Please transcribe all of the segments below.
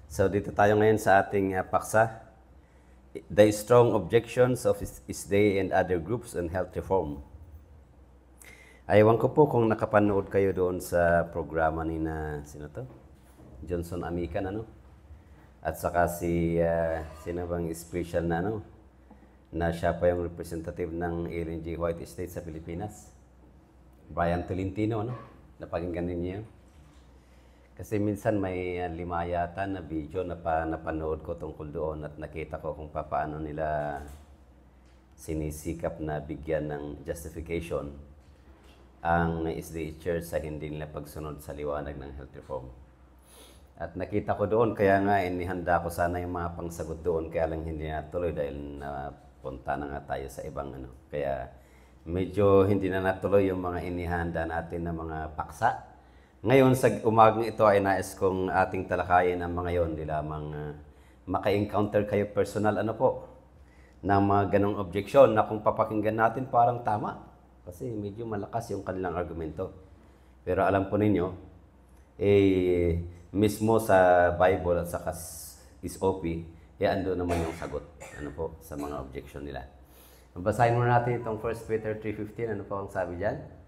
So dito tayo ngayon sa ating paksa, The Strong Objections of ISDE and Other Groups on Health Reform. Ayawan ko po kung nakapanood kayo doon sa programa ni sino to? Johnson Amican, ano? At saka sino bang special na na siya pa yung representative ng Ellen G. White Estate sa Pilipinas. Brian Tolentino, ano? Napakinggan niyo yun? Kasi minsan may 5 yata na video na napanood ko tungkol doon at nakita ko kung paano nila sinisikap na bigyan ng justification ang SDA Church sa hindi nila pagsunod sa liwanag ng health reform. At nakita ko doon, kaya nga inihanda ko sana yung mga pangsagot doon, kaya lang hindi natuloy dahil napunta na nga tayo sa ibang Kaya medyo hindi na natuloy yung mga inihanda natin na mga paksa. Ngayon, sa umagang ito ay nais kong ating talakayin ang mga yon, di lamang maka-encounter kayo personal ng mga ganong objection na kung papakinggan natin parang tama. Kasi medyo malakas yung kanilang argumento. Pero alam po ninyo, mismo sa Bible at sa SOP, ando naman yung sagot sa mga objection nila. Basahin muna natin itong 1 Peter 3:15. Ano po ang sabi dyan?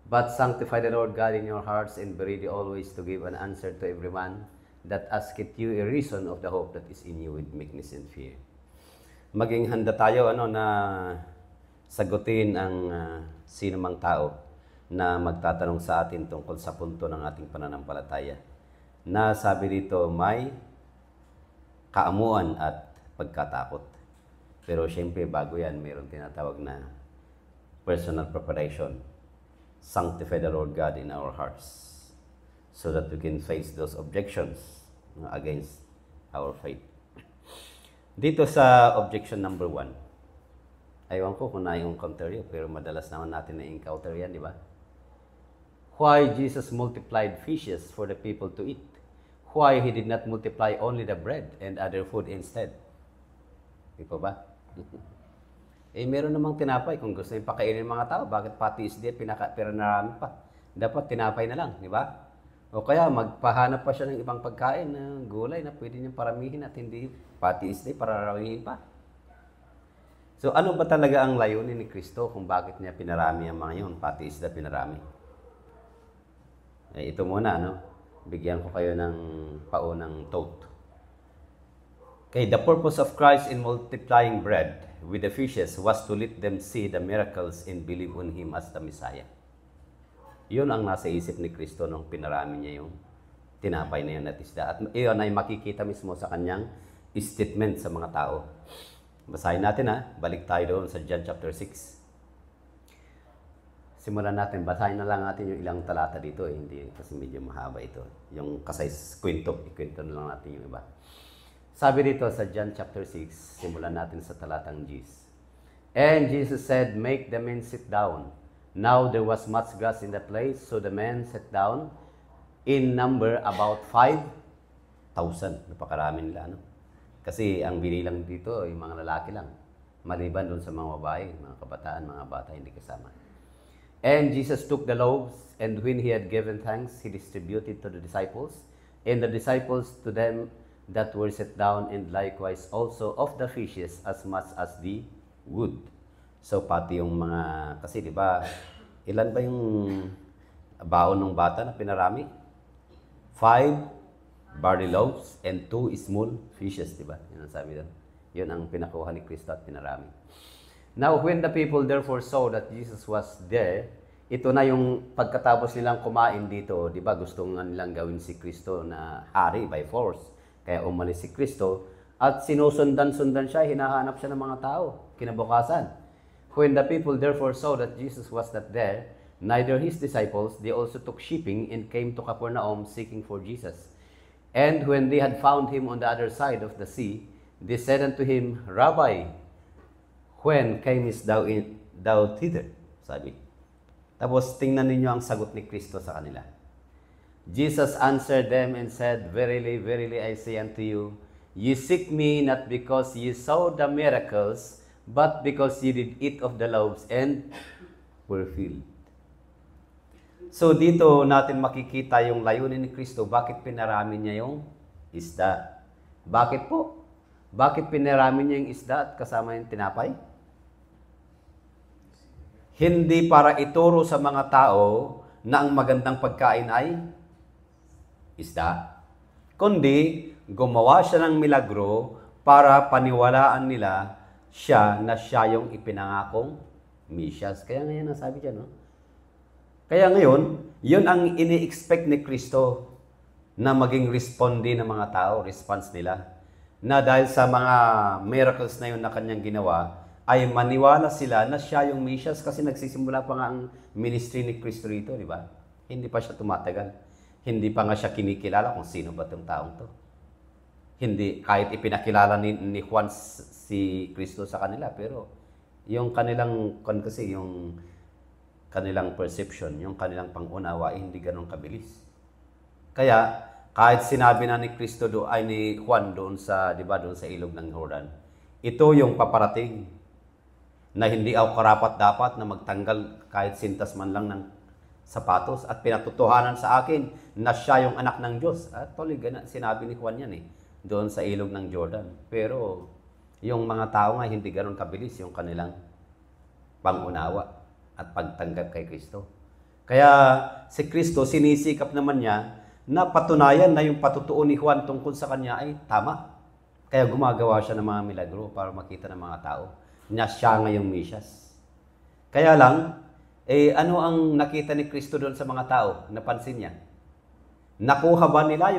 But sanctify the Lord God in your hearts and be ready always to give an answer to every man that asketh you a reason of the hope that is in you with meekness and fear. Maging handa tayo na sagutin ang sino mang tao na magtatanong sa atin tungkol sa punto ng ating pananampalataya. Na sabi dito may kaamuan at pagkatakot. Pero syempre bago yan, mayroon tinatawag na personal preparation. Sanctify the Lord God in our hearts so that we can face those objections against our faith. Dito sa objection number 1, aywan ko kung na-encounter yun, pero madalas naman natin na-encounter yan, di ba? Why Jesus multiplied fishes for the people to eat? Why He did not multiply only the bread and other food instead? Di pa ba? Meron namang tinapay. Kung gusto yung pakainin ng mga tao, bakit pati isdi pero narami pa? Dapat tinapay na lang, di ba? O kaya magpahanap pa siya ng ibang pagkain na gulay na pwede niyang paramihin at hindi pati isdi para ramihin pa. So ano ba talaga ang layunin ni Kristo kung bakit niya pinarami ang mga yun, pati isda pinarami? Ito muna, bigyan ko kayo ng paunang thought. Okay, the purpose of Christ in multiplying bread with the fishes was to let them see the miracles and believe on Him as the Messiah. Yun ang nasa isip ni Kristo nung pinarami niya yung tinapay na yun at isda. At iyon ay makikita mismo sa kanyang statement sa mga tao. Basahin natin balik tayo doon sa John chapter 6. Simulan natin, basahin na lang natin yung ilang talata dito. Hindi kasi medyo mahaba ito. Yung ikwento na lang natin yung iba. Sabi dito sa John chapter 6, simulan natin sa talatang G. And Jesus said, make the men sit down. Now there was much grass in the place, so the men sat down, in number about 5,000. Napakarami nila, Kasi ang binilang dito ay mga lalaki lang. Maliban doon sa mga babae, mga kabataan, mga bata, hindi kasama. And Jesus took the loaves, and when He had given thanks, He distributed to the disciples, and the disciples to them that were set down, and likewise also of the fishes as much as they would. So pati yung mga, kasi di ba, ilan ba yung baon ng bata na pinarami? 5 barley loaves and 2 small fishes, di ba? Yun ang sabi doon. Yun ang pinakuha ni Kristo at pinarami. Now when the people therefore saw that Jesus was there, ito na yung pagkatapos nilang kumain dito, di ba? Gusto nga nilang gawin si Kristo na hari by force. Kaya umalis si Kristo at sinusundan-sundan siya, hinahanap siya ng mga tao, kinabukasan. When the people therefore saw that Jesus was not there, neither His disciples, they also took shipping and came to Capernaum seeking for Jesus. And when they had found Him on the other side of the sea, they said unto Him, Rabbi, when camest thou thither? Sabi. Tapos tingnan ninyo ang sagot ni Kristo sa kanila. Jesus answered them and said, Verily, verily, I say unto you, ye seek me not because ye saw the miracles, but because ye did eat of the loaves and were filled. So dito natin makikita yung layunin ni Kristo, bakit pinarami niya yung isda. Bakit po? Bakit pinarami niya yung isda at kasama yung tinapay? Hindi para ituro sa mga tao na ang magandang pagkain ay isda, kundi gumawa siya ng milagro para paniwalaan nila siya na siya yung ipinangakong Mesias. Kaya ngayon nasabi dyan, no? Kaya ngayon, yun ang ini-expect ni Kristo na maging responde ng mga tao, response nila. Na dahil sa mga miracles na yun na kanyang ginawa, ay maniwala sila na siya yung Mesias kasi nagsisimula pa nga ang ministry ni Kristo rito, di ba? Hindi pa siya tumatagal. Hindi pa nga siya kinikilala kung sino ba itong taong to. Hindi, kahit ipinakilala ni Juan si Kristo sa kanila, pero yung kanilang, kasi yung kanilang perception, yung kanilang pangunawa, hindi ganun kabilis. Kaya, kahit sinabi na ni Kristo ay ni Juan doon sa, di ba, doon sa ilog ng Jordan, ito yung paparating na hindi ako karapat-dapat na magtanggal kahit sintas man lang ng sapatos at pinatutuhanan sa akin na siya yung anak ng Diyos. At tuloy, sinabi ni Juan yan doon sa ilog ng Jordan. Pero yung mga tao nga hindi ganoon kabilis yung kanilang pangunawa at pagtanggap kay Kristo. Kaya si Kristo sinisikap naman niya na patunayan na yung patutuo ni Juan tungkol sa kanya ay tama. Kaya gumagawa siya ng mga milagro para makita ng mga tao na siya ngayong Mesias. Kaya lang, ano ang nakita ni Kristo doon sa mga tao? Napansin niya. Nakuha ba nila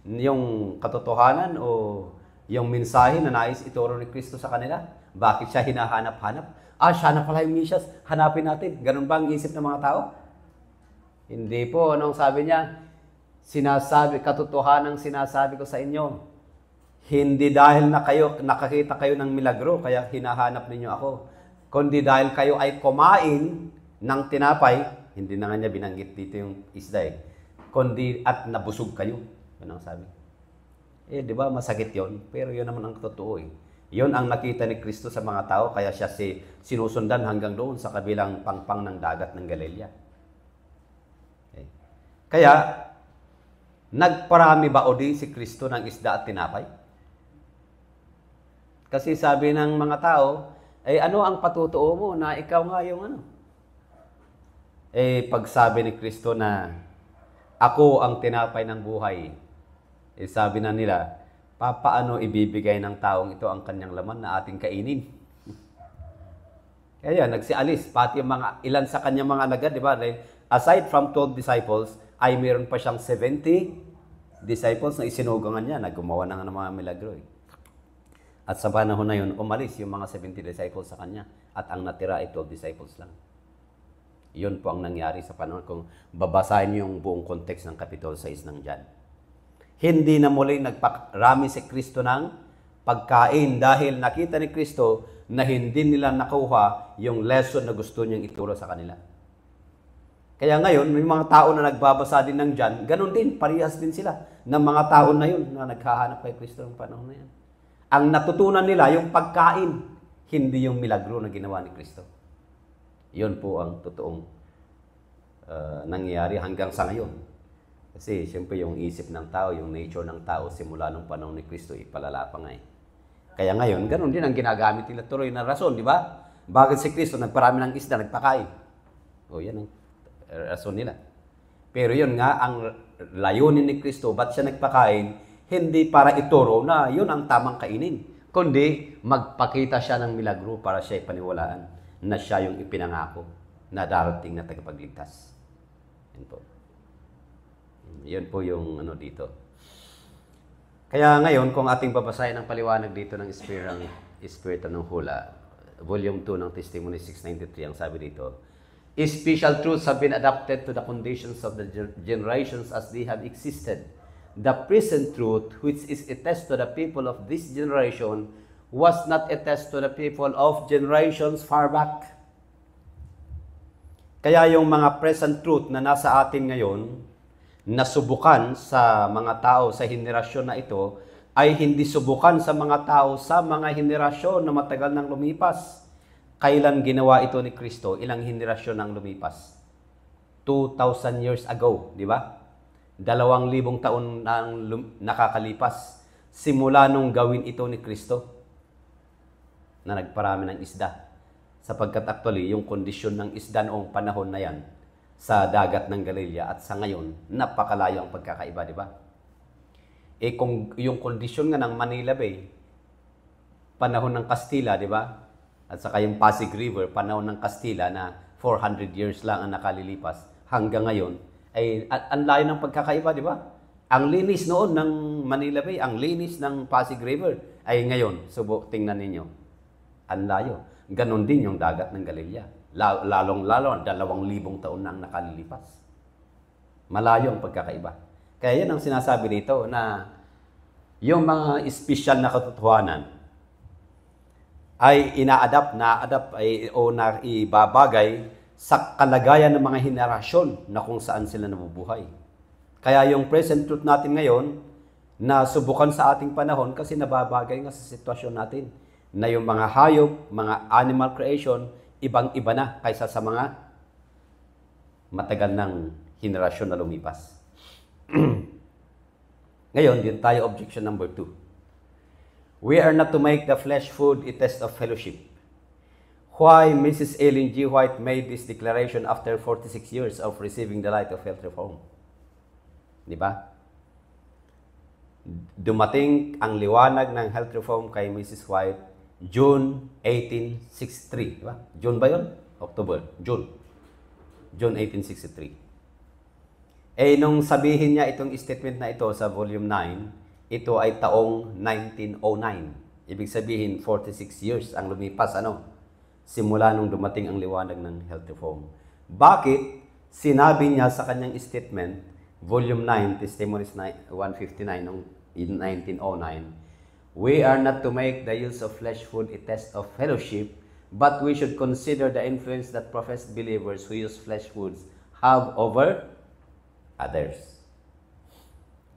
yung katotohanan o yung mensahe na nais ituro ni Kristo sa kanila? Bakit siya hinahanap-hanap? Siya na pala yung Mesias, hanapin natin. Ganun ba ang isip ng mga tao? Hindi po. Anong sabi niya? Katotohanan sinasabi ko sa inyo. Hindi dahil nakakita kayo ng milagro, kaya hinahanap ninyo ako. Kundi dahil kayo ay kumain ng tinapay, hindi na nga niya binanggit dito yung isda kundi at nabusog kayo. Yun ang sabi. Di ba masakit yon? Pero yun naman ang totoo Yun ang nakita ni Kristo sa mga tao, kaya siya sinusundan hanggang doon sa kabilang pangpang ng dagat ng Galilea. Okay. Kaya, nagparami ba o di si Kristo ng isda at tinapay? Kasi sabi ng mga tao, ano ang patutuo mo na ikaw nga yung ano? Pagsabi ni Kristo na ako ang tinapay ng buhay, sabi na nila, paano ibibigay ng taong ito ang kanyang laman na ating kainin? Kaya nagsialis, pati yung ilan sa kanyang mga alagad, di ba? Aside from 12 disciples, ay meron pa siyang 70 disciples na isinugangan niya na gumawa ng mga milagro. At sa panahon na yun, umalis yung mga 70 disciples sa kanya. At ang natira ay 12 disciples lang. Yun po ang nangyari sa panahon kung babasahin niyo yung buong context ng Kapitulo 6 ng John. Hindi na muli nagparami si Kristo ng pagkain dahil nakita ni Kristo na hindi nila nakuha yung lesson na gusto niyang ituro sa kanila. Kaya ngayon, may mga tao na nagbabasa din ng John, ganun din, parehas din sila ng mga tao na yun na naghahanap kay Kristo ng panahon na yan. Ang natutunan nila, yung pagkain, hindi yung milagro na ginawa ni Kristo. Yun po ang totoong nangyayari hanggang sa ngayon. Kasi siyempre yung isip ng tao, yung nature ng tao, simula nung panahon ni Kristo, ipalala pa nga Kaya ngayon, ganun din ang ginagamit nila tuloy na rason, di ba? Bakit si Kristo nagparami ng isda, nagpakain? Yan ang rason nila. Pero yun nga, ang layunin ni Kristo, ba't siya nagpakain? Hindi para ituro na yun ang tamang kainin, kundi magpakita siya ng milagro para siya ipaniwalaan na siya yung ipinangako na darating na tagapagligtas. Yun po yung dito. Kaya ngayon, kung ating babasahin ang paliwanag dito ng Espiritu ng Hula, Volume 2 ng Testimony 693, ang sabi dito, special truths have been adapted to the conditions of the generations as they have existed. The present truth, which is a test to the people of this generation, was not a test to the people of generations far back. Kaya yung mga present truth na nasa atin ngayon, nasubukan sa mga tao sa henerasyon na ito, ay hindi subukan sa mga tao sa mga henerasyon na matagal nang lumipas. Kailan ginawa ito ni Kristo? Ilang henerasyon nang lumipas? 2,000 years ago, di ba? 2,000 taon nang nakakalipas simula nung gawin ito ni Kristo na nagparami ng isda. Sapagkat actually, yung kondisyon ng isda noong panahon na yan sa dagat ng Galilea at sa ngayon, napakalayo ang pagkakaiba, di ba? Eh kung yung kondisyon nga ng Manila Bay, panahon ng Kastila, di ba? At saka yung Pasig River, panahon ng Kastila na 400 years lang ang nakalilipas hanggang ngayon, ay ang layo ng pagkakaiba, di ba? Ang linis noon ng Manila Bay, ang linis ng Pasig River, ay ngayon, tingnan ninyo, ang layo. Ganon din yung dagat ng Galilea. Lalong-lalo, 2,000 taon na ang nakalilipas. Malayo ang pagkakaiba. Kaya yan ang sinasabi dito na yung mga espesyal na katotohanan ay ibabagay sa kalagayan ng mga henerasyon na kung saan sila nabubuhay. Kaya yung present truth natin ngayon, na subukan sa ating panahon kasi nababagay nga sa sitwasyon natin, na yung mga hayop, mga animal creation, ibang-iba na kaysa sa mga matagal ng henerasyon na lumipas. Ngayon, din tayo objection number 2. We are not to make the flesh food a test of fellowship. Why Mrs. Ellen G. White made this declaration after 46 years of receiving the light of health reform? Di ba? Dumating ang liwanag ng health reform kay Mrs. White June 1863. Di ba? June ba yun? October. June 1863. Eh, nung sabihin niya itong statement na ito sa volume 9, ito ay taong 1909. Ibig sabihin, 46 years ang lumipas, simula nung dumating ang liwanag ng health reform. Bakit sinabi niya sa kanyang statement, volume 9, Testimonies 159, nung in 1909, we are not to make the use of flesh food a test of fellowship, but we should consider the influence that professed believers who use flesh foods have over others.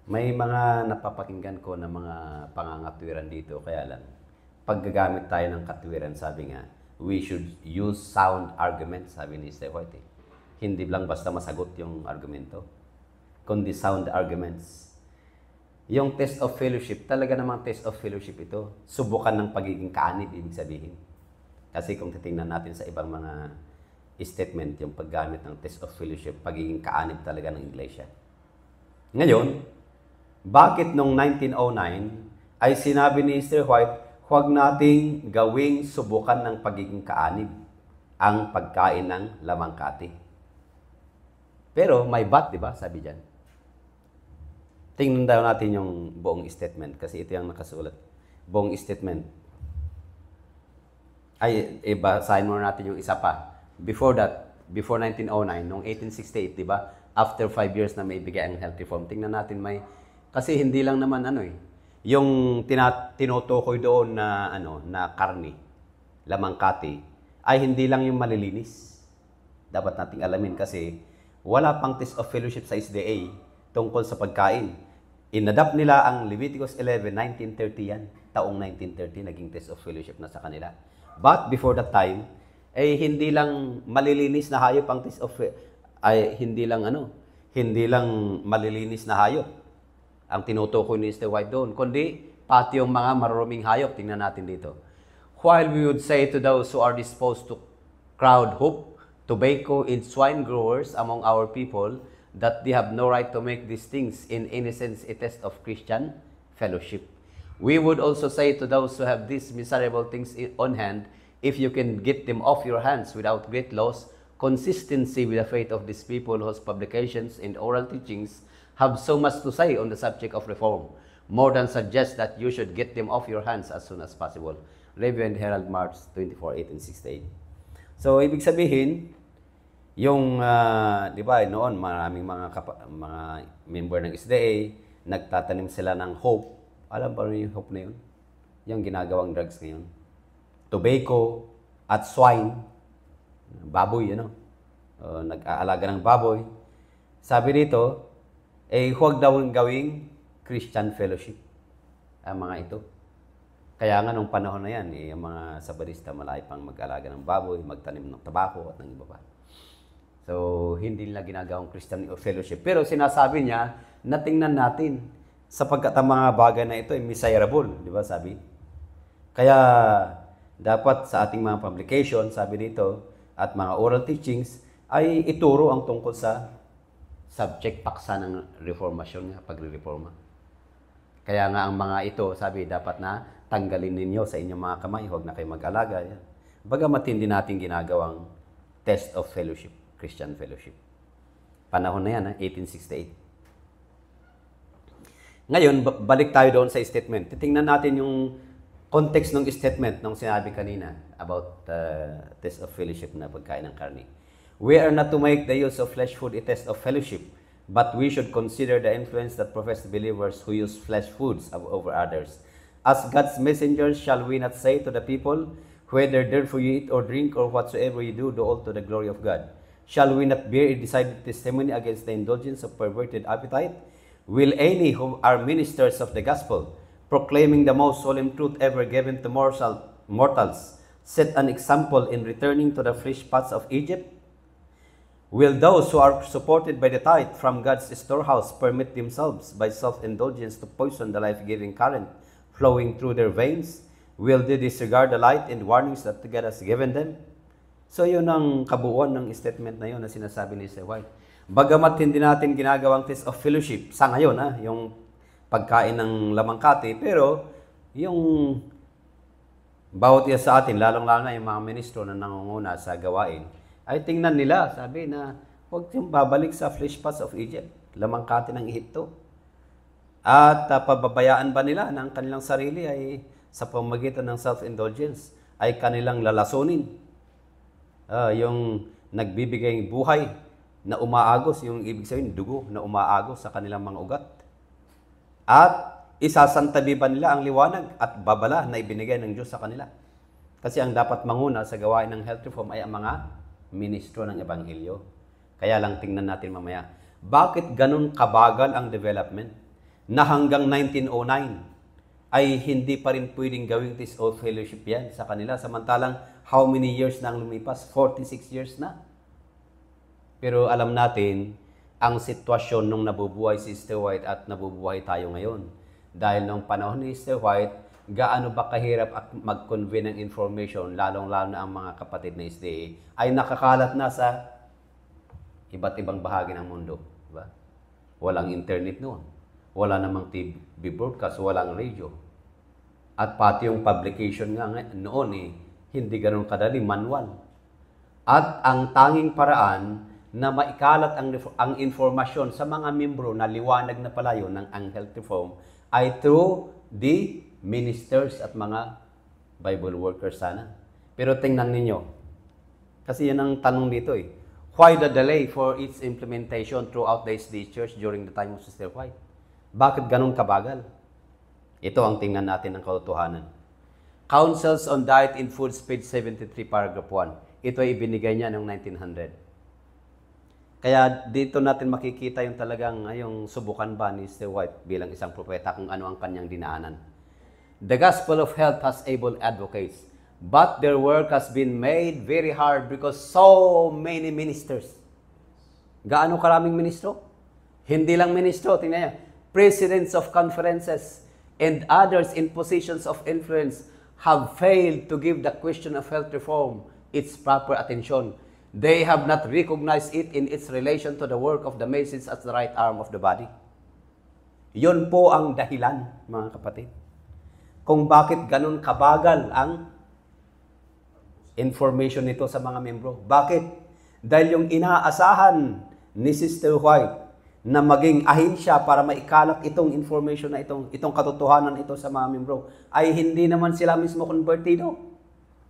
May mga napapakinggan ko na mga pangangatwiran dito, kaya lang, paggagamit tayo ng katwiran, sabi nga, we should use sound arguments, sabi ni Steve White. Hindi lang basta masagot yung argumento, kundi sound arguments. Yung test of fellowship, talaga namang test of fellowship ito, subukan ng pagiging kaanib, ibig sabihin. Kasi kung titingnan natin sa ibang mga statement, yung paggamit ng test of fellowship, pagiging kaanib talaga ng iglesia. Ngayon, bakit nung 1909 ay sinabi ni Mr. White, huwag nating gawing subukan ng pagiging kaanib ang pagkain ng lamangkati. Pero may but, di ba? Sabi dyan. Tingnan daw natin yung buong statement kasi ito yung nakasulat. Buong statement. Ay, basahin muna natin yung isa pa. Before that, before 1909, noong 1868, di ba? After 5 years na may bigay ang health reform, tingnan natin kasi hindi lang naman yung tinutukoy doon na karni, lamangkati, ay hindi lang yung malilinis. Dapat nating alamin kasi wala pang test of fellowship sa SDA tungkol sa pagkain. Inadapt nila ang Leviticus 11, 1930 yan. Taong 1930, naging test of fellowship na sa kanila. But before that time, hindi lang malilinis na hayop ang test of hindi lang malilinis na hayop ang tinutukoy ni Mr. White doon, kundi pati yung mga maruruming hayop. Tingnan natin dito. While we would say to those who are disposed to crowd hoop, tobacco, and swine growers among our people that they have no right to make these things in any sense a test of Christian fellowship. We would also say to those who have these miserable things on hand, if you can get them off your hands without great loss, consistency with the faith of these people whose publications and oral teachings have so much to say on the subject of reform, more than suggest that you should get them off your hands as soon as possible. Review and Herald, March 24, 1868. So, ibig sabihin, yung, di ba, noon, maraming mga member ng SDA, nagtatanim sila ng hope. Alam ba rin yung hope na yun? Yung ginagawang drugs ngayon. Tobacco at swine, baboy, nag-aalaga ng baboy. Sabi dito, huwag daw gawing Christian fellowship ang mga ito. Kaya nga nung panahon na yan, yung mga Sabadista malay pang mag-alaga ng baboy, magtanim ng tabako at ng iba pa. So, hindi nila ginagawang Christian fellowship. Pero sinasabi niya, natingnan natin sapagkat ang mga bagay na ito ay miserable, di ba sabi? Kaya dapat sa ating mga publication, sabi dito, at mga oral teachings, ay ituro ang tungkol sa subject paksa ng reformasyon nga, pagre-reforma. Kaya nga ang mga ito, sabi, dapat na tanggalin ninyo sa inyong mga kamay, huwag na kayo mag-alaga. Yan. Bagamat hindi natin ginagawang test of fellowship, Christian fellowship. Panahon na yan, 1868. Ngayon, balik tayo doon sa statement. Titingnan natin yung context ng statement nung sinabi kanina about test of fellowship na pagkain ng karne. We are not to make the use of flesh food a test of fellowship, but we should consider the influence that professed believers who use flesh foods over others. As God's messengers, shall we not say to the people, whether therefore you eat or drink or whatsoever you do, do all to the glory of God? Shall we not bear a decided testimony against the indulgence of perverted appetite? Will any who are ministers of the gospel, proclaiming the most solemn truth ever given to mortals, set an example in returning to the flesh pots of Egypt? Will those who are supported by the tithe from God's storehouse permit themselves by self-indulgence to poison the life-giving current flowing through their veins? Will they disregard the light and warnings that God has given them? So yun ang kabuuan ng statement na yun na sinasabi ni Sir White. Bagamat hindi natin ginagawang test of fellowship sa ngayon, yung pagkain ng lamangkati, pero yung bawat isa sa atin, lalong-lalo na yung mga ministro na nangunguna sa gawain, ay tingnan nila, sabi na, huwag yung babalik sa flesh pots of Egypt, lamangkati ng Ehipto. At pababayaan ba nila ng kanilang sarili ay sa pamagitan ng self-indulgence ay kanilang lalasunin. Yung nagbibigay buhay na umaagos, yung ibig sabihin, dugo na umaagos sa kanilang mga ugat. At isasantabi ba nila ang liwanag at babala na ibinigay ng Diyos sa kanila? Kasi ang dapat manguna sa gawain ng health reform ay ang mga ministro ng Ebanghelyo. Kaya lang tingnan natin mamaya, bakit ganun kabagal ang development na hanggang 1909 ay hindi pa rin pwedeng gawing test of fellowship yan sa kanila, samantalang how many years na ang lumipas? 46 years na. Pero alam natin, ang sitwasyon nung nabubuhay si Sister White at nabubuhay tayo ngayon. Dahil nung panahon ni Sister White, gaano ba kahirap at mag-convey ng information, lalong-lalo na ang mga kapatid na SDA, ay nakakalat na sa iba't ibang bahagi ng mundo. Diba? Walang internet noon. Wala namang TV broadcast, walang radio. At pati yung publication nga noon, hindi ganun kadali, manual. At ang tanging paraan na maikalat ang informasyon sa mga membro na liwanag na palayo ng health reform ay through the ministers at mga Bible workers sana. Pero tingnan ninyo, kasi yan ang tanong dito why the delay for its implementation throughout the SDA Church during the time of Sister White? Bakit ganun kabagal? Ito ang tingnan natin ng katotohanan. Counsels on Diet and Foods, page 73, paragraph 1. Ito ay ibinigay niya noong 1900. Kaya dito natin makikita yung talagang yung subukan ba ni Sister White bilang isang propeta kung ano ang kanyang dinaanan. The gospel of health has able advocates, but their work has been made very hard because so many ministers. Gaano karaming ministro? Hindi lang ministro, tingnan niya. Presidents of conferences and others in positions of influence have failed to give the question of health reform its proper attention. They have not recognized it in its relation to the work of the message as the right arm of the body. Yun po ang dahilan, mga kapatid, kung bakit ganun kabagal ang information nito sa mga membro. Bakit? Dahil yung inaasahan ni Sister White na maging ahensya para maikalat itong information na itong katotohanan ito sa mga membro, ay hindi naman sila mismo konvertido.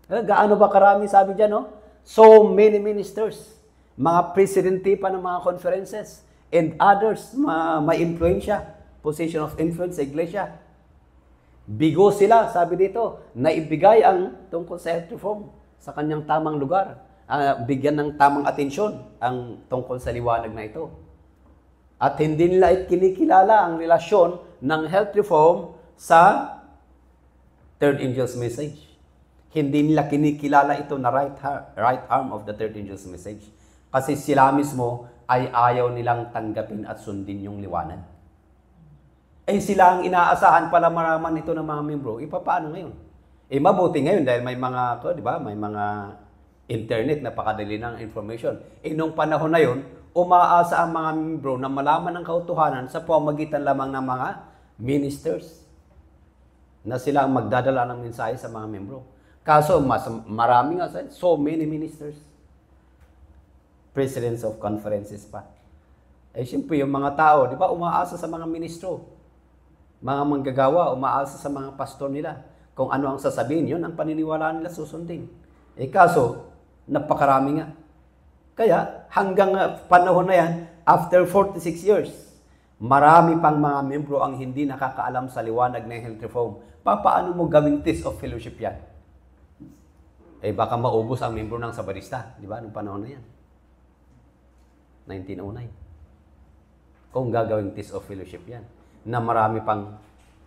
Gaano ba karami, sabi dyan, so many ministers, mga presidente pa ng mga conferences, and others, may influensya, position of influence sa iglesia. Bigo sila, sabi dito, na ibigay ang tungkol sa health reform sa kanyang tamang lugar. Bigyan ng tamang atensyon ang tungkol sa liwanag na ito. At hindi nila kinikilala ang relasyon ng health reform sa third angel's message. Hindi nila kinikilala ito na right arm of the third angel's message. Kasi sila mismo ay ayaw nilang tanggapin at sundin yung liwanag. Eh sila ang inaasahan pala maraman ito ng mga membro. Paano ngayon? Eh mabuti ngayon dahil may mga, di ba, may mga internet na pakadali ng information. Eh nung panahon na yun, umaasa ang mga membro na malaman ng kautuhanan sa pamamagitan lamang ng mga ministers na sila ang magdadala ng mensahe sa mga membro. Kaso marami nga, so many ministers. Presidents of conferences pa. Eh siyempre yung mga tao, di ba, umaasa sa mga ministro. Mga manggagawa, umaasa sa mga pastor nila. Kung ano ang sasabihin, yun ang paniniwalaan nila susundin. Eh kaso, napakarami nga. Kaya hanggang panahon na yan, after 46 years, marami pang mga membro ang hindi nakakaalam sa liwanag ng health reform. Paano mo gawing test of fellowship yan? Eh baka maubos ang membro ng Sabarista, di ba, nung panahon na yan. 1909. Kung gagawing test of fellowship yan, na marami pang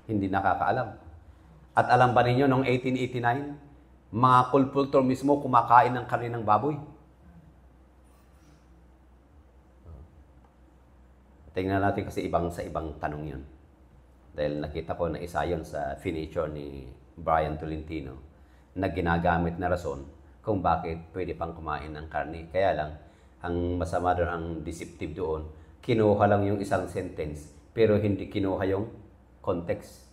hindi nakakaalam. At alam ba ninyo, noong 1889, mga kulpultor mismo kumakain ng karne ng baboy. Tingnan natin kasi sa ibang tanong yun. Dahil nakita ko na isa yun sa feature ni Brian Tolentino na ginagamit na rason kung bakit pwede pang kumain ng karne. Kaya lang, ang masama doon, ang deceptive doon, kinuha lang yung isang sentence, pero hindi kinuha yung context.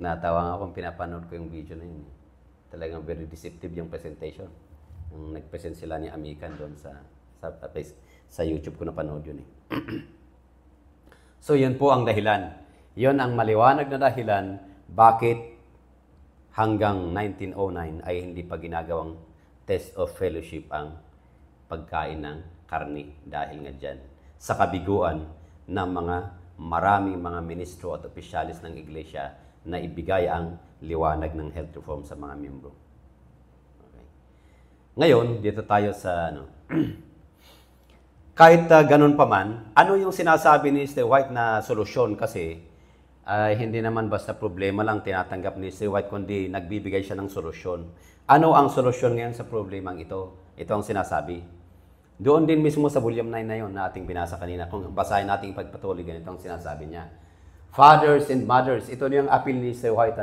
Natawa nga akong pinapanood ko yung video na yun. Talagang very deceptive yung presentation. Yung nag-present sila ni Amican doon sa YouTube ko napanood yun eh. So yun po ang dahilan. Yun ang maliwanag na dahilan bakit hanggang 1909 ay hindi pa ginagawang test of fellowship ang pagkain ng karni dahil nga dyan sa kabiguan ng mga maraming mga ministro at opisyalis ng iglesia na ibigay ang liwanag ng health reform sa mga miyembro. Okay. Ngayon, dito tayo sa kahit ganun pa man, ano yung sinasabi ni Mr. White na solusyon kasi hindi naman basta problema lang tinatanggap ni Mr. White kundi nagbibigay siya ng solusyon. Ano ang solusyon ngayon sa problemang ito? Ito ang sinasabi. Doon din mismo sa volume 9 na yun na ating binasa kanina, kung basahin natin pagpatuloy, ganito ang sinasabi niya. Fathers and mothers, ito yung appeal ni Mr. White.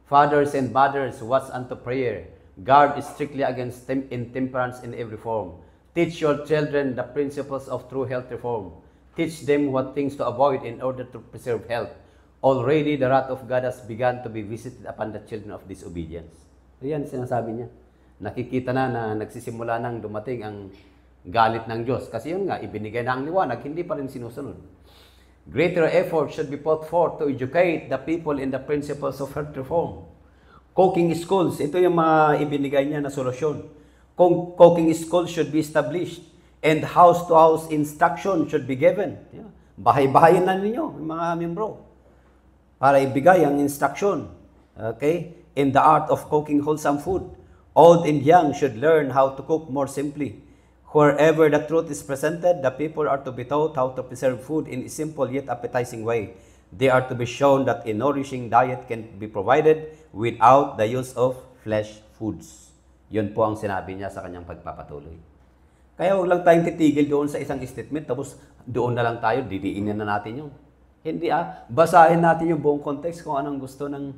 Fathers and mothers, watch unto prayer. Guard strictly against intemperance in every form. Teach your children the principles of true health reform. Teach them what things to avoid in order to preserve health. Already the wrath of God has begun to be visited upon the children of disobedience. Yan sinasabi niya. Nakikita na nagsisimula nang dumating ang galit ng Diyos. Kasi yun nga, ibinigay na ang liwanag, hindi pa rin sinusunod. Greater effort should be put forth to educate the people in the principles of health reform. Cooking schools, ito yung mga ibinigay niya na solusyon. Cooking schools should be established and house-to-house instruction should be given. Bahay-bahayan na ninyo, mga membro, para ibigay ang instruction, okay, in the art of cooking wholesome food. Old and young should learn how to cook more simply. Wherever the truth is presented, the people are to be taught how to preserve food in a simple yet appetizing way. They are to be shown that a nourishing diet can be provided without the use of flesh foods. Yun po ang sinabi niya sa kanyang pagpapatuloy. Kaya huwag lang tayong titigil doon sa isang statement, tapos doon na lang tayo, didiinin na natin yun. Hindi basahin natin yung buong context kung anong gusto ng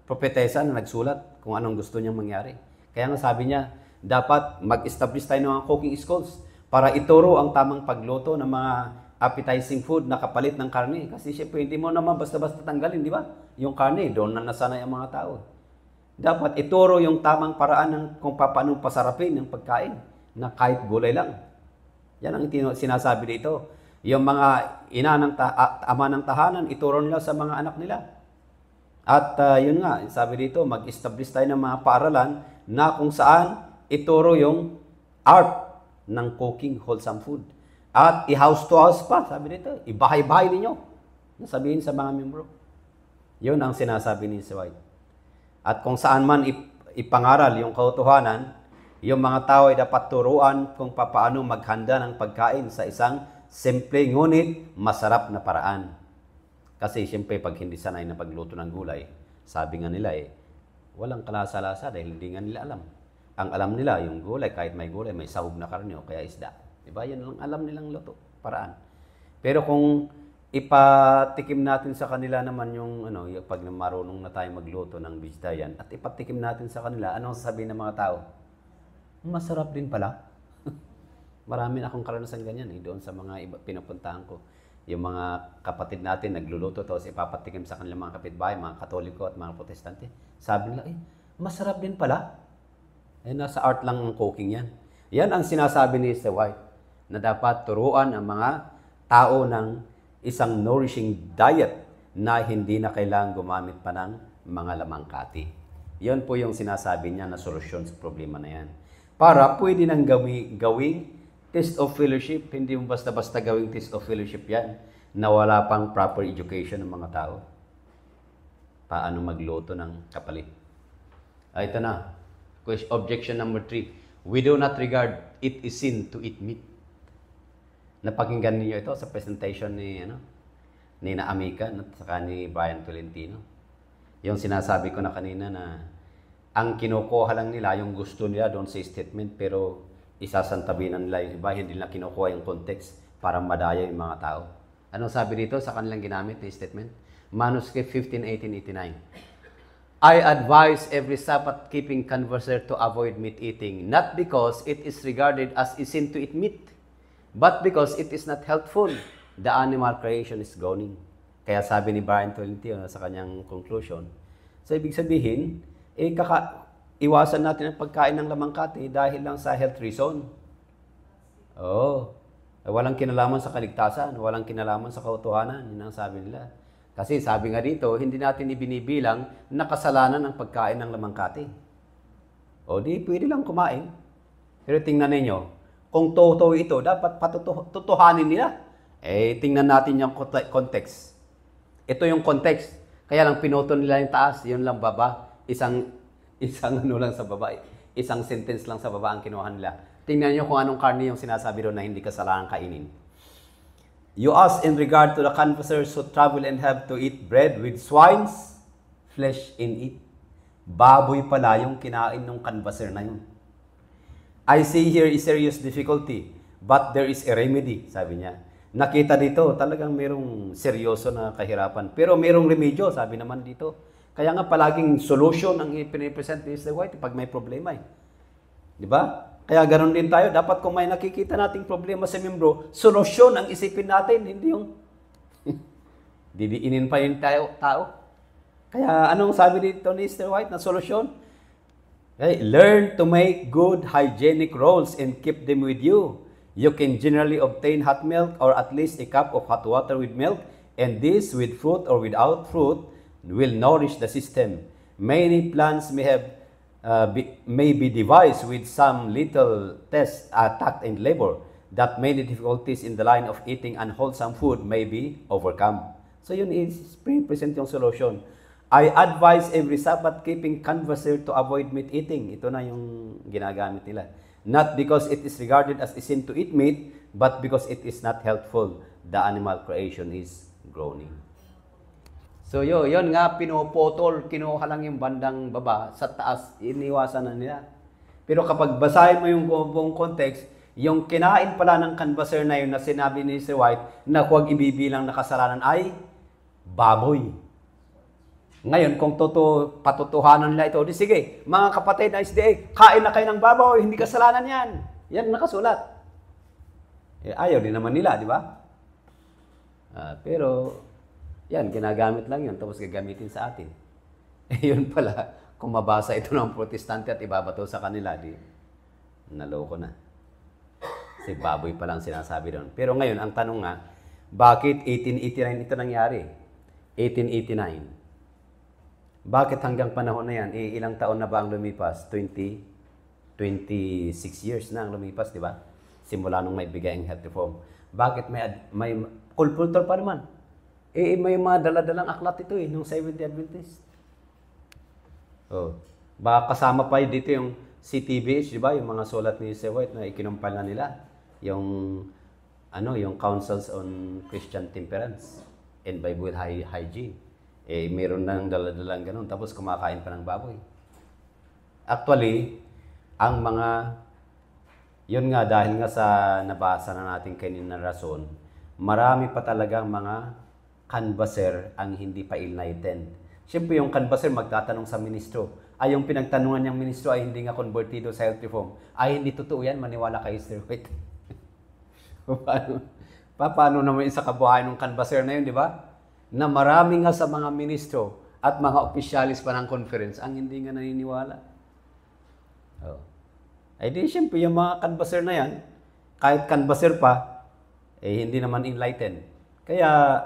propetesa na nagsulat, kung anong gusto niyang mangyari. Kaya nga sabi niya, dapat mag-establish tayo ng mga cooking schools para ituro ang tamang pagluto ng mga appetizing food na kapalit ng karne. Kasi siyempre, hindi mo naman basta-basta tanggalin, di ba? Yung karne, doon na nasanay ang mga tao. Dapat ituro yung tamang paraan ng kung paano pasarapin yung pagkain na kahit gulay lang. Yan ang sinasabi dito. Yung mga ina ng ama ng tahanan, ituro nila sa mga anak nila. At yun nga, sabi dito, mag-establish tayo ng mga paaralan na kung saan ituro yung art ng cooking wholesome food. At i-house to house pa, sabi dito, ibahay-bahay ninyo. Sabihin sa mga membro. Yun ang sinasabi ni Mr. White. At kung saan man ipangaral yung kautuhanan, yung mga tao ay dapat turuan kung paano maghanda ng pagkain sa isang simple ngunit masarap na paraan. Kasi siyempre pag hindi sanay na pagluto ng gulay, sabi nga nila walang kalasa-lasa dahil hindi nga nila alam. Ang alam nila yung gulay, kahit may gulay, may sahog na karne o kaya isda. Diba? Yan lang alam nilang luto, paraan. Pero kung ipatikim natin sa kanila naman yung yung pag marunong na tayo magluto ng vegetarian at ipatikim natin sa kanila, anong sasabihin ng mga tao? Masarap din pala. Marami na akong karanasan ganyan doon sa mga pinupuntahan ko. Yung mga kapatid natin nagluluto tapos ipapatikim sa kanila mga kapitbahay, mga Katoliko at mga Protestante. Sabi nila, masarap din pala. Nasa art lang ng cooking yan. Yan ang sinasabi ni Mr. White na dapat turuan ang mga tao ng isang nourishing diet na hindi na kailangang gumamit pa ng mga lamangkati. Yan po yung sinasabi niya na solusyon sa problema na yan. Para pwede nang gawing test of fellowship, hindi mo basta-basta gawing test of fellowship yan na wala pang proper education ng mga tao. Paano magluto ng kapalit. Ito na. Objection number 3. We do not regard it is sin to eat meat. Napakinggan niyo ito sa presentation ni na Amica at saka ni Brian Tolentino. Yung sinasabi ko na kanina na ang kinukuha lang nila yung gusto nila doon sa statement pero isasantabihan nila yung iba, hindi nila kinukuha yung context para madaya yung mga tao. Anong sabi dito sa kanilang ginamit na statement? Manuscript 15:18-89. I advise every Sabbath-keeping converser to avoid meat eating, not because it is regarded as a sin to eat meat, but because it is not healthful. The animal creation is groaning. Kaya sabi ni Brian Tolentino sa kanyang conclusion, so ibig sabihin, iwasan natin ang pagkain ng lamangkati dahil lang sa health reason. Walang kinalaman sa kaligtasan, walang kinalaman sa kautuhanan, yun ang sabi nila. Kasi sabi nga dito, hindi natin ibinibilang na kasalanan ang pagkain ng lamangkati. Di pwede lang kumain. Pero tingnan ninyo, kung totoo ito, dapat patutuhanin nila. Tingnan natin yung context. Ito yung context. Kaya lang pinuto nila yung taas, yun lang baba. Isang lang sa baba. Isang sentence lang sa baba ang kinuha nila. Tingnan nyo kung anong karne yung sinasabi doon na hindi kasalanan kainin. You ask in regard to the canvassers who travel and have to eat bread with swine's flesh in it. Baboy pala yung kinain ng canvasser na yun. I see here a serious difficulty, but there is a remedy, sabi niya. Nakita dito, talagang merong seryoso na kahirapan. Pero merong remedyo, sabi naman dito. Kaya nga palaging solution ang ipinipresent ni Mr. White pag may problema. Di ba? Kaya ganoon din tayo. Dapat kung may nakikita nating problema sa membro, solusyon ang isipin natin, hindi yung didiinin pa yung tao. Kaya anong sabi dito ni Mr. White na solusyon? Learn to make good hygienic rolls and keep them with you. You can generally obtain hot milk or at least a cup of hot water with milk, and this with fruit or without fruit will nourish the system. Many plants may be devised with some little test, tact and labor that many difficulties in the line of eating unwholesome food may be overcome. So yun is present yung solution. I advise every Sabbath-keeping converser to avoid meat eating. Ito na yung ginagamit nila. Not because it is regarded as a sin to eat meat, but because it is not healthful. The animal creation is groaning. So yun nga, pinuputol, kinuha lang yung bandang baba, sa taas, iniwasan na nila. Pero kapag basahin mo yung buong context, yung kinain pala ng canvasser na yun na sinabi ni Sir White na huwag ibibilang na kasalanan ay baboy. Ngayon, kung patutuhanan nila ito, sige, mga kapatid na SDA, kain na kayo ng baboy, hindi kasalanan yan. Yan nakasulat. Ayaw din naman nila, di ba? Pero, yan, ginagamit lang yun, tapos gagamitin sa atin. Yun pala, kung mabasa ito ng protestante at ibabato sa kanila, naloko na. Kasi baboy pa lang sinasabi doon. Pero ngayon, ang tanong nga, bakit 1889 ito nangyari? 1889. Bakit hanggang panahon na yan, ilang taon na ba ang lumipas? 26 years na ang lumipas, di ba? Simula nung may bigay ang health reform. Bakit may kulpultor pa naman? May mga daladalang aklat ito nung Seventh-day Adventist. Baka kasama pa dito yung CTBH, di ba? Yung mga sulat ni Sir White na ikinumpal na nila. Yung Counsels on Christian Temperance and Bible Hygiene. Meron nang daladalang ganun, tapos kumakain pa ng baboy. Actually, yun nga, dahil nga sa nabasa na natin kanina rason, marami pa talagang mga canvasser ang hindi pa enlightened. Siyempre yung canvasser magtatanong sa ministro. Ay yung pinagtanungan niyang ministro ay hindi nga convertido sa health reform. Ay hindi totoo yan, maniwala kay Sir White. Paano naman isa kabuhayan ng canvasser na yun, di ba? Na marami nga sa mga ministro at mga opisyalis pa ng conference ang hindi nga naniniwala. Oh. Ay di siyempre yung mga canvasser na yan, kahit canvasser pa, eh hindi naman enlightened. Kaya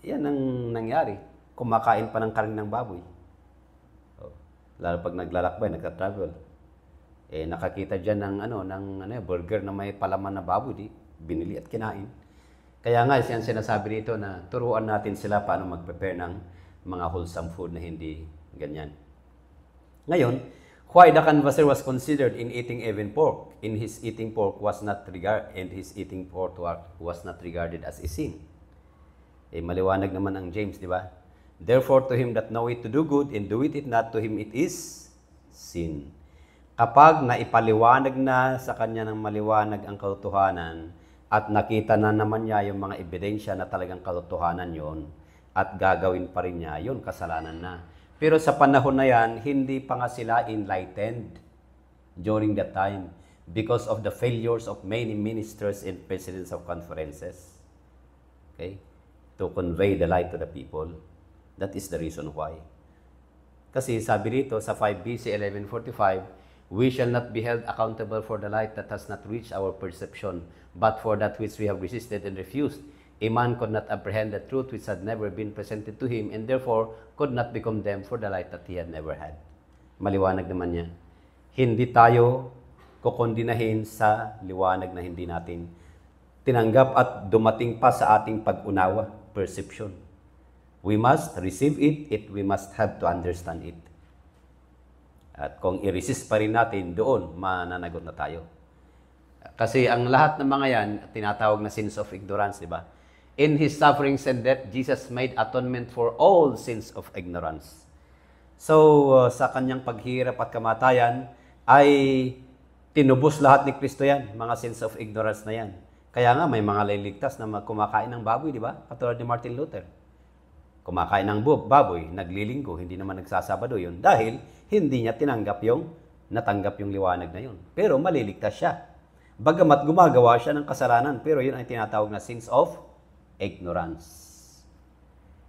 yan ang nangyari. Kumakain pa ng karne ng baboy. Oh. Lalo pag naglalakbay, nagka-travel. Eh nakakita diyan ng burger na may palaman na baboy, di binili at kinain. Kaya nga yan sinasabi dito na turuan natin sila paano mag-prepare ng mga wholesome food na hindi ganyan. Ngayon, why the canvasser was considered in eating even pork? In his eating pork was not regarded as a sin. Eh maliwanag naman ang James, di ba? Therefore to him that knoweth to do good and doeth it not, to him it is sin. Kapag naipaliwanag na sa kanya ng maliwanag ang katotohanan at nakita na naman niya yung mga ebidensya na talagang katotohanan yon at gagawin pa rin niya, yun kasalanan na. Pero sa panahon na yan, hindi pa nga sila enlightened during that time because of the failures of many ministers and presidents of conferences. Okay? To convey the light to the people. That is the reason why. Kasi sabi rito sa 5 BC 1145, we shall not be held accountable for the light that has not reached our perception, but for that which we have resisted and refused. A man could not apprehend the truth which had never been presented to him, and therefore could not be condemned for the light that he had never had. Maliwanag naman yan. Hindi tayo kukondinahin sa liwanag na hindi natin tinanggap at dumating pa sa ating pag-unawa, perception. We must receive it, we must have to understand it. At kung i-resist pa rin natin, doon mananagot na tayo. Kasi ang lahat ng mga yan, tinatawag na sins of ignorance, di ba? In His sufferings and death, Jesus made atonement for all sins of ignorance. So, sa kanyang paghirap at kamatayan, ay tinubos lahat ni Kristo yan, mga sins of ignorance na yan. Kaya nga, may mga liligtas na kumakain ng baboy, di ba? Katulad ni Martin Luther. Kumakain ng baboy, naglilinggo, hindi naman nagsasabado yun. Dahil hindi niya natanggap yung liwanag na yun. Pero maliligtas siya. Bagamat gumagawa siya ng kasalanan, pero yun ay tinatawag na sins of ignorance.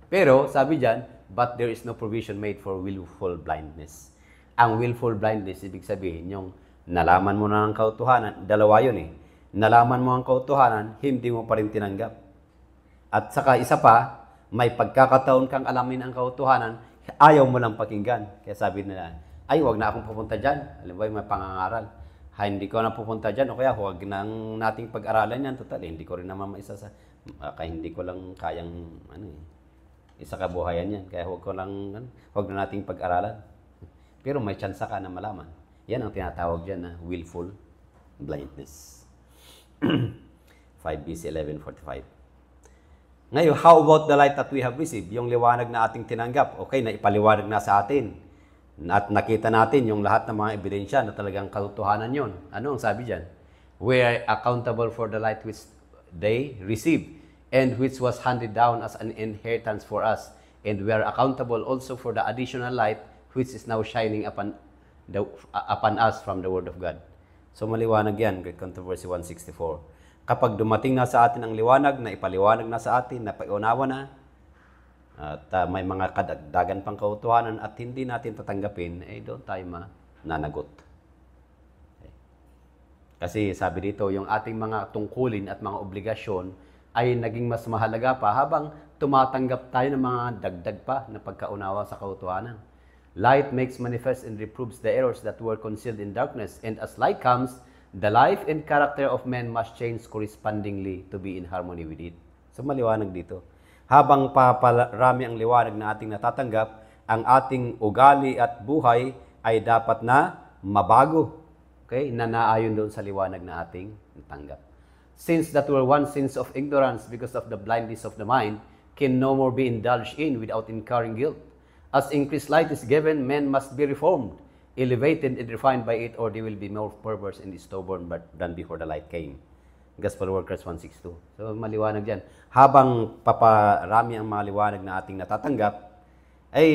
Pero, sabi dyan, but there is no provision made for willful blindness. Ang willful blindness, ibig sabihin, yung nalaman mo na ng kautuhanan, dalawa yun eh. Nalaman mo ang kautuhanan, hindi mo pa rin tinanggap. At saka isa pa, may pagkakataon kang alamin ang kautuhanan, ayaw mo lang pakinggan. Kaya sabi nila, ay, huwag na akong pupunta dyan. Alam mo, may pangangaral. Hindi ko na pupunta dyan, o kaya huwag nang nating pag-aralan yan. Total, hindi ko rin naman kaya hindi ko lang kayang, isa kabuhayan yan. Kaya huwag na nating pag-aralan. Pero may tsansa ka na malaman. Yan ang tinatawag dyan na willful blindness. 5 BC 1145. Ngayon, how about the light that we have received? Yung liwanag na ating tinanggap. Okay, naipaliwanag na sa atin. At nakita natin yung lahat ng mga ebidensya na talagang katotohanan yun. Ano ang sabi dyan? We are accountable for the light which they received and which was handed down as an inheritance for us. And we are accountable also for the additional light which is now shining upon us from the Word of God. So maliwanag yan, Great Controversy 164. Kapag dumating na sa atin ang liwanag, na ipaliwanag na sa atin, na pag-unawa na, at may mga kadagdagan pang kautuhanan at hindi natin tatanggapin, doon tayo mananagot. Okay. Kasi sabi dito, yung ating mga tungkulin at mga obligasyon ay naging mas mahalaga pa habang tumatanggap tayo ng mga dagdag pa na pagkaunawa sa kautuhanan. Light makes manifest and reproves the errors that were concealed in darkness, and as light comes, the life and character of men must change correspondingly to be in harmony with it. So maliwanag dito. Habang paparami ang liwanag na ating natatanggap, ang ating ugali at buhay ay dapat na mabago. Okay? Na naayon doon sa liwanag na ating natanggap. Since that were one sins of ignorance because of the blindness of the mind, can no more be indulged in without incurring guilt. As increased light is given, men must be reformed, elevated and refined by it, or they will be more perverse and stubborn than before the light came. Gospel Workers 162. So maliwanag dyan. Habang paparami ang mga liwanag na ating natatanggap, ay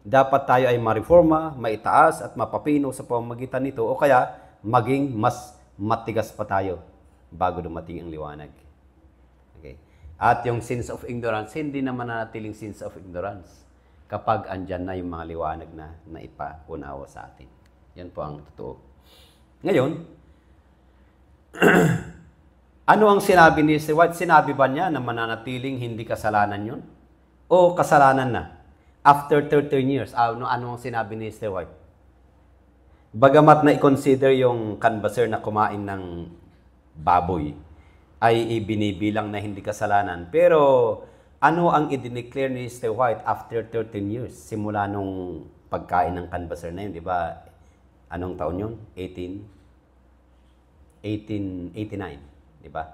dapat tayo ay mareforma, maitaas at mapapino sa pamamagitan nito o kaya maging mas matigas pa tayo bago dumating ang liwanag. Okay. At yung sins of ignorance, hindi naman nanatiling sins of ignorance kapag andyan na yung mga liwanag na naipaunawa sa atin. Yan po ang totoo. Ngayon, ano ang sinabi ni Sir White? Sinabi ba niya na mananatiling hindi kasalanan yun? O kasalanan na? After 13 years, ano ang sinabi ni Sir White? Bagamat na i-consider yung canvasser na kumain ng baboy, ay ibinibilang na hindi kasalanan. Pero ano ang i-declare ni Sir White after 13 years? Simula nung pagkain ng canvasser na yun, di ba? Anong taon yun? 1889, di ba?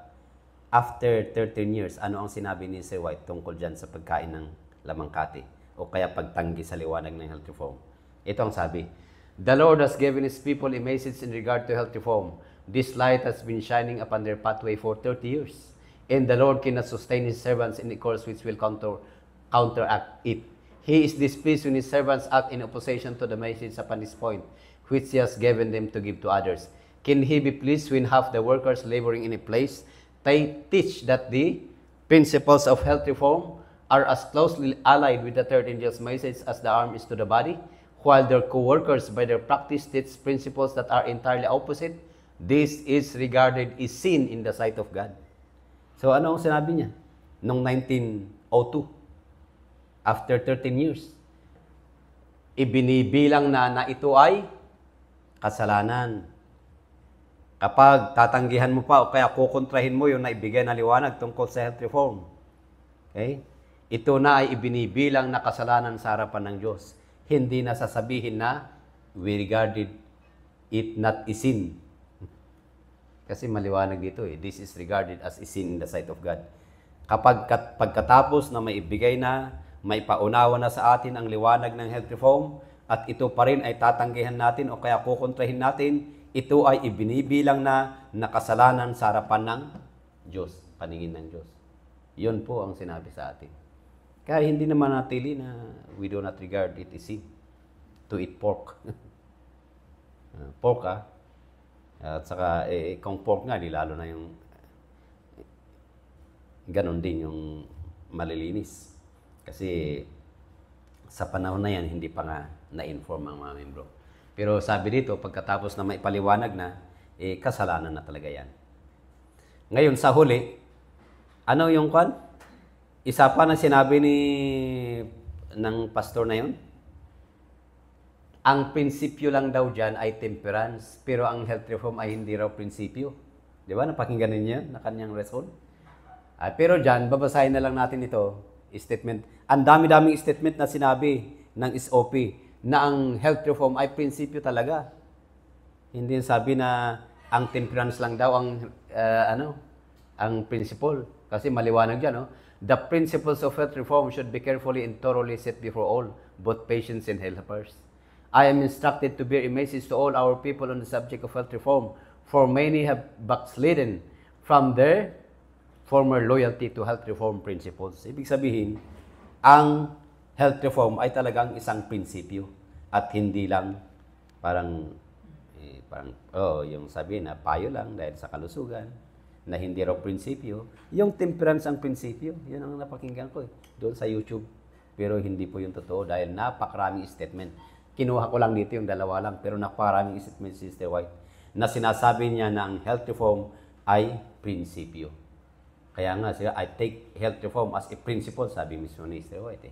After 13 years, ano ang sinabi ni Sir White tungkol dyan sa pagkain ng lamangkati? O kaya pagtanggi sa liwanag ng health reform? Ito ang sabi, "The Lord has given His people a message in regard to health reform. This light has been shining upon their pathway for 30 years. And the Lord cannot sustain His servants in a course which will counteract it. He is displeased when His servants act in opposition to the message upon this point, which He has given them to give to others. Can He be pleased when half the workers laboring in a place they teach that the principles of health reform are as closely allied with the third angel's message as the arm is to the body, while their co-workers by their practice teach principles that are entirely opposite? This is regarded as sin in the sight of God." So ano ang sinabi niya? Noong 1902, after 13 years, ibinibilang na ito ay kasalanan. Kapag tatanggihan mo pa o kaya kukontrahin mo yung naibigay na liwanag tungkol sa health reform. Okay? Ito na ay ibinibilang na kasalanan sa harapan ng Diyos. Hindi na sasabihin na we regarded it not a sin. Kasi maliwanag dito eh. This is regarded as a sin in the sight of God. Kapag pagkatapos na may ibigay na, may paunawa na sa atin ang liwanag ng health reform, at ito pa rin ay tatanggihan natin o kaya kukontrahin natin, ito ay ibinibilang na nakasalanan sa harapan ng Diyos, paningin ng Diyos. Yun po ang sinabi sa atin. Kaya hindi naman natili na we do not regard it as sin to eat pork. Pork at saka kung pork nga, di lalo na yung ganon din yung malilinis. Kasi sa panahon na yan, hindi pa nga na-inform ang mga membro. Pero sabi dito, pagkatapos na maipaliwanag na, kasalanan na talaga yan. Ngayon, sa huli, ano yung kwan? Isa pa na sinabi ng pastor na yun, ang prinsipyo lang daw dyan ay temperance, pero ang health reform ay hindi raw prinsipyo. Di ba? Napakinggan ninyo na kanyang reson. Pero dyan, babasahin na lang natin ito, statement. Ang dami-daming statement na sinabi ng SOP na ang health reform ay prinsipyo talaga. Hindi sabi na ang temperance lang daw ang principle. Kasi maliwanag dyan, no? The principles of health reform should be carefully and thoroughly set before all, both patients and helpers. I am instructed to bear a message to all our people on the subject of health reform, for many have backslidden from their former loyalty to health reform principles. Ibig sabihin, ang health reform ay talagang isang prinsipyo at hindi lang parang yung sabihin na payo lang dahil sa kalusugan, na hindi raw prinsipyo. Yung temperance ang prinsipyo. Yun ang napakinggan ko doon sa YouTube. Pero hindi po yung totoo dahil napakaraming statement. Kinuha ko lang dito yung dalawa lang, pero napakaraming statement si Sister White na sinasabi niya na ang health reform ay prinsipyo. Kaya nga sila, I take health reform as a principle, sabi mismo ni Sister White.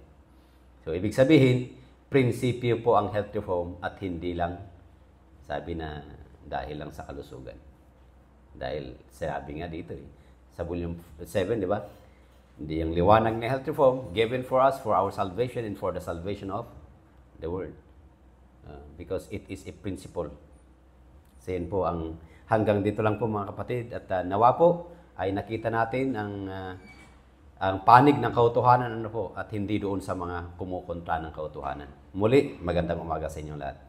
So, ibig sabihin, prinsipyo po ang health reform at hindi lang sabi na dahil lang sa kalusugan. Dahil sabi nga dito sa volume 7, di ba? Hindi yung liwanag ng health reform given for us for our salvation and for the salvation of the world. Because it is a principle. So yun po, hanggang dito lang po mga kapatid. At nawa po ay nakita natin ang panig ng katotohanan at hindi doon sa mga kumukontra ng katotohanan. Muli, magandang umaga sa inyo lahat.